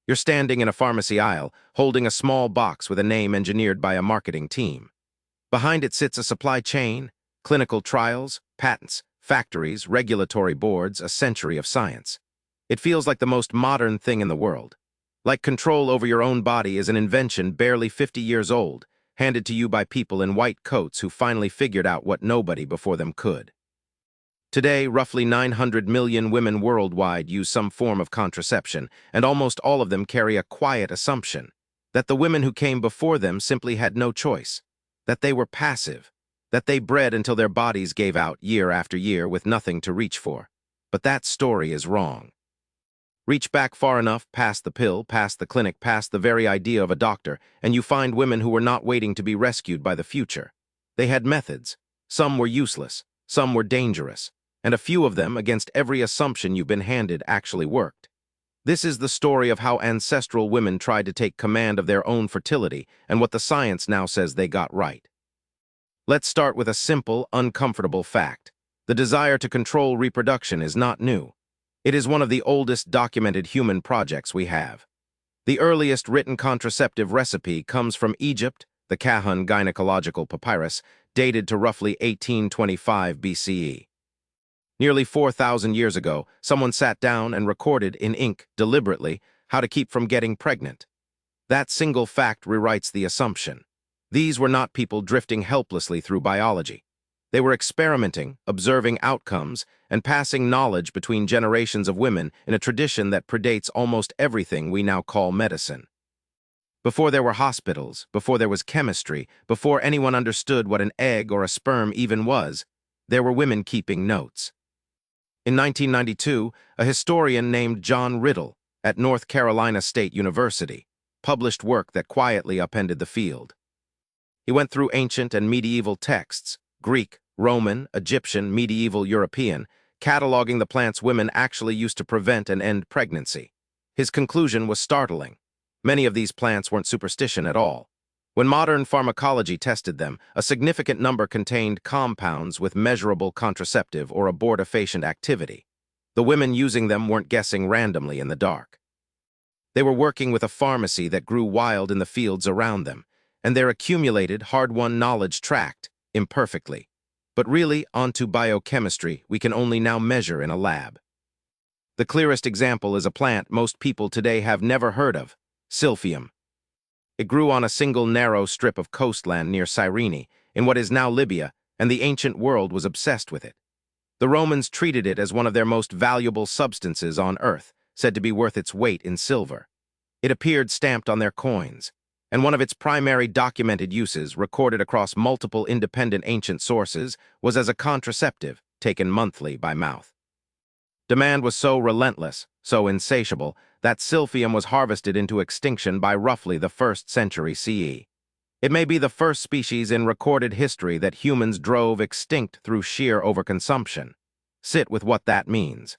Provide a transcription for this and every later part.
You're standing in a pharmacy aisle, holding a small box with a name engineered by a marketing team. Behind it sits a supply chain, clinical trials, patents, factories, regulatory boards, a century of science. It feels like the most modern thing in the world. Like control over your own body is an invention barely 50 years old, handed to you by people in white coats who finally figured out what nobody before them could. Today, roughly 900 million women worldwide use some form of contraception, and almost all of them carry a quiet assumption that the women who came before them simply had no choice, that they were passive, that they bred until their bodies gave out year after year with nothing to reach for. But that story is wrong. Reach back far enough, past the pill, past the clinic, past the very idea of a doctor, and you find women who were not waiting to be rescued by the future. They had methods. Some were useless, some were dangerous, and a few of them, against every assumption you've been handed, actually worked. This is the story of how ancestral women tried to take command of their own fertility and what the science now says they got right. Let's start with a simple, uncomfortable fact. The desire to control reproduction is not new. It is one of the oldest documented human projects we have. The earliest written contraceptive recipe comes from Egypt, the Kahun gynecological papyrus, dated to roughly 1825 BCE. Nearly 4,000 years ago, someone sat down and recorded in ink, deliberately, how to keep from getting pregnant. That single fact rewrites the assumption. These were not people drifting helplessly through biology. They were experimenting, observing outcomes, and passing knowledge between generations of women in a tradition that predates almost everything we now call medicine. Before there were hospitals, before there was chemistry, before anyone understood what an egg or a sperm even was, there were women keeping notes. In 1992, a historian named John Riddle at North Carolina State University published work that quietly upended the field. He went through ancient and medieval texts, Greek, Roman, Egyptian, medieval, European, cataloging the plants women actually used to prevent and end pregnancy. His conclusion was startling. Many of these plants weren't superstition at all. When modern pharmacology tested them, a significant number contained compounds with measurable contraceptive or abortifacient activity. The women using them weren't guessing randomly in the dark. They were working with a pharmacy that grew wild in the fields around them, and their accumulated, hard-won knowledge tracked, imperfectly, but really onto biochemistry we can only now measure in a lab. The clearest example is a plant most people today have never heard of, Silphium. It grew on a single narrow strip of coastland near Cyrene, in what is now Libya, and the ancient world was obsessed with it. The Romans treated it as one of their most valuable substances on Earth, said to be worth its weight in silver. It appeared stamped on their coins, and one of its primary documented uses, recorded across multiple independent ancient sources, was as a contraceptive, taken monthly by mouth. Demand was so relentless, so insatiable, that Silphium was harvested into extinction by roughly the 1st century CE. It may be the first species in recorded history that humans drove extinct through sheer overconsumption. Sit with what that means.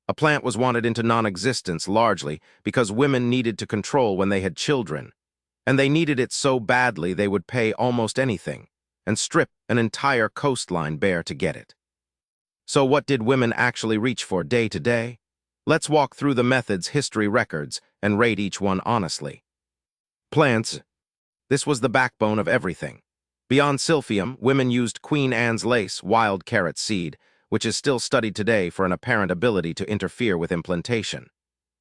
A plant was wanted into non-existence largely because women needed to control when they had children, and they needed it so badly they would pay almost anything and strip an entire coastline bare to get it. So what did women actually reach for day to day? Let's walk through the methods, history records, and rate each one honestly. Plants. This was the backbone of everything. Beyond Silphium, women used Queen Anne's lace, wild carrot seed, which is still studied today for an apparent ability to interfere with implantation.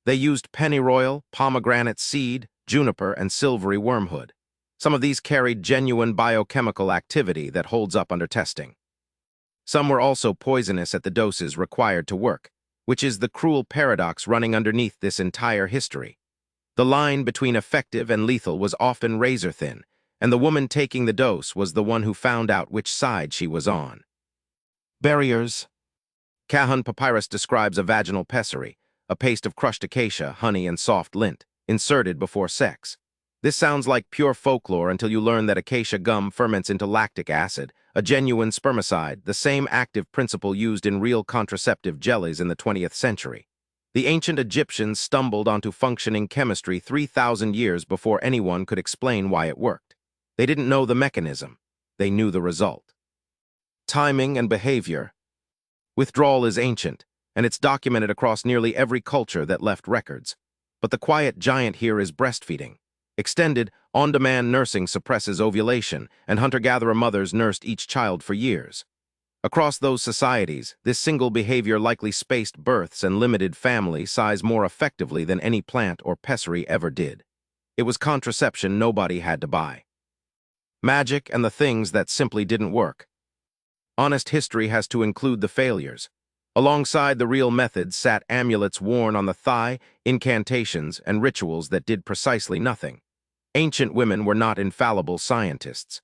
They used pennyroyal, pomegranate seed, juniper, and silvery wormwood. Some of these carried genuine biochemical activity that holds up under testing. Some were also poisonous at the doses required to work, which is the cruel paradox running underneath this entire history. The line between effective and lethal was often razor-thin, and the woman taking the dose was the one who found out which side she was on. Barriers. Kahun papyrus describes a vaginal pessary, a paste of crushed acacia, honey, and soft lint, inserted before sex. This sounds like pure folklore until you learn that acacia gum ferments into lactic acid, a genuine spermicide, the same active principle used in real contraceptive jellies in the 20th century. The ancient Egyptians stumbled onto functioning chemistry 3,000 years before anyone could explain why it worked. They didn't know the mechanism. They knew the result. Timing and behavior. Withdrawal is ancient, and it's documented across nearly every culture that left records. But the quiet giant here is breastfeeding. Extended, on-demand nursing suppresses ovulation, and hunter-gatherer mothers nursed each child for years. Across those societies, this single behavior likely spaced births and limited family size more effectively than any plant or pessary ever did. It was contraception nobody had to buy. Magic and the things that simply didn't work. Honest history has to include the failures. Alongside the real methods sat amulets worn on the thigh, incantations, and rituals that did precisely nothing. Ancient women were not infallible scientists.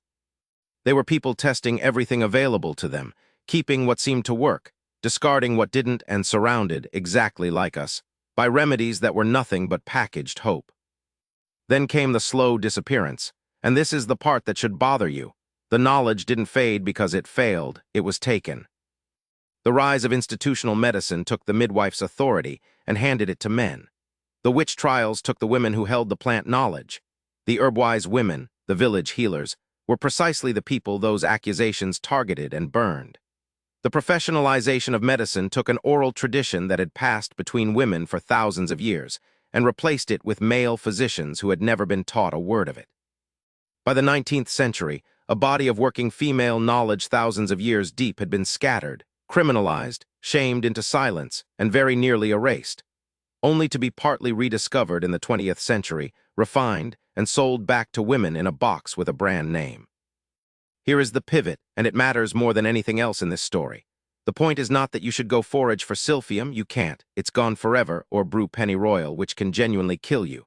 They were people testing everything available to them, keeping what seemed to work, discarding what didn't, and surrounded, exactly like us, by remedies that were nothing but packaged hope. Then came the slow disappearance, and this is the part that should bother you. The knowledge didn't fade because it failed, it was taken. The rise of institutional medicine took the midwife's authority and handed it to men. The witch trials took the women who held the plant knowledge. The herbwise women, the village healers, were precisely the people those accusations targeted and burned. The professionalization of medicine took an oral tradition that had passed between women for thousands of years and replaced it with male physicians who had never been taught a word of it. By the 19th century, a body of working female knowledge thousands of years deep had been scattered, criminalized, shamed into silence, and very nearly erased, only to be partly rediscovered in the 20th century, refined, and sold back to women in a box with a brand name. Here is the pivot, and it matters more than anything else in this story. The point is not that you should go forage for Silphium, you can't, it's gone forever, or brew pennyroyal, which can genuinely kill you.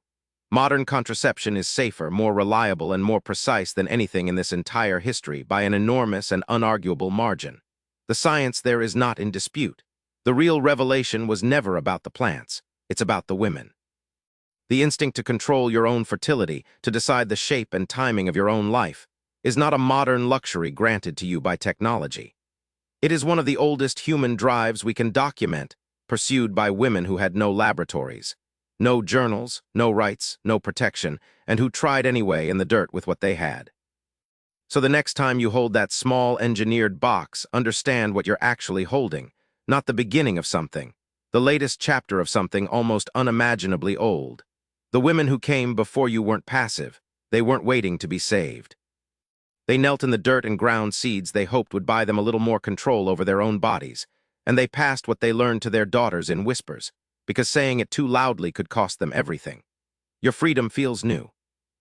Modern contraception is safer, more reliable, and more precise than anything in this entire history by an enormous and unarguable margin. The science there is not in dispute. The real revelation was never about the plants, it's about the women. The instinct to control your own fertility, to decide the shape and timing of your own life, is not a modern luxury granted to you by technology. It is one of the oldest human drives we can document, pursued by women who had no laboratories, no journals, no rights, no protection, and who tried anyway in the dirt with what they had. So the next time you hold that small engineered box, understand what you're actually holding, not the beginning of something, the latest chapter of something almost unimaginably old. The women who came before you weren't passive, they weren't waiting to be saved. They knelt in the dirt and ground seeds they hoped would buy them a little more control over their own bodies, and they passed what they learned to their daughters in whispers, because saying it too loudly could cost them everything. Your freedom feels new.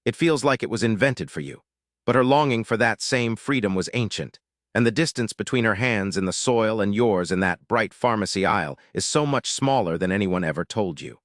It feels like it was invented for you. But her longing for that same freedom was ancient, and the distance between her hands in the soil and yours in that bright pharmacy aisle is so much smaller than anyone ever told you.